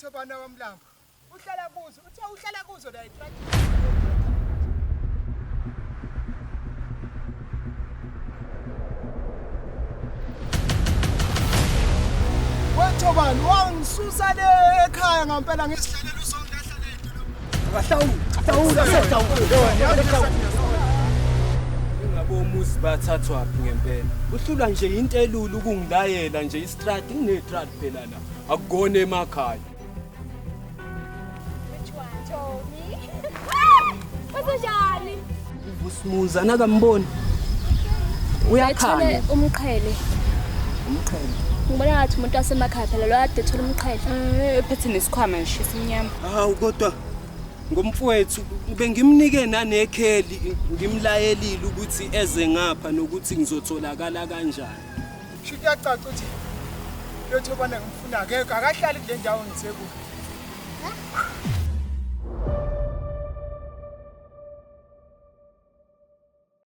Thobana wamlambo. Uhlala kuzo, uthe uhlala kuzo la itrack. Wathobani wangisusa le ekhaya ngempela ngesidlalelo sondahlala edolobha. Omuzi bathathwa phi ngempela uhlula nje into elula ukungilayela nje istradi nginetrad phela la akugona emakhaya Uzojali uvusimuza nakamboni uyakhanya umqhele ngibona ngathi umuntu wasemakhaya phela lo ade thola umqhele ephethe nesikhwama nje simnyama hawu kodwa ngomfowethu bengimnike nanekheli ngimlayelile ukuthi eze ngapha nokuthi ngizotholakala kanjani Shithi yacaca ukuthi lo Thobana ngimfuna ngeke akahlali kule ndawo ngithe kuyo.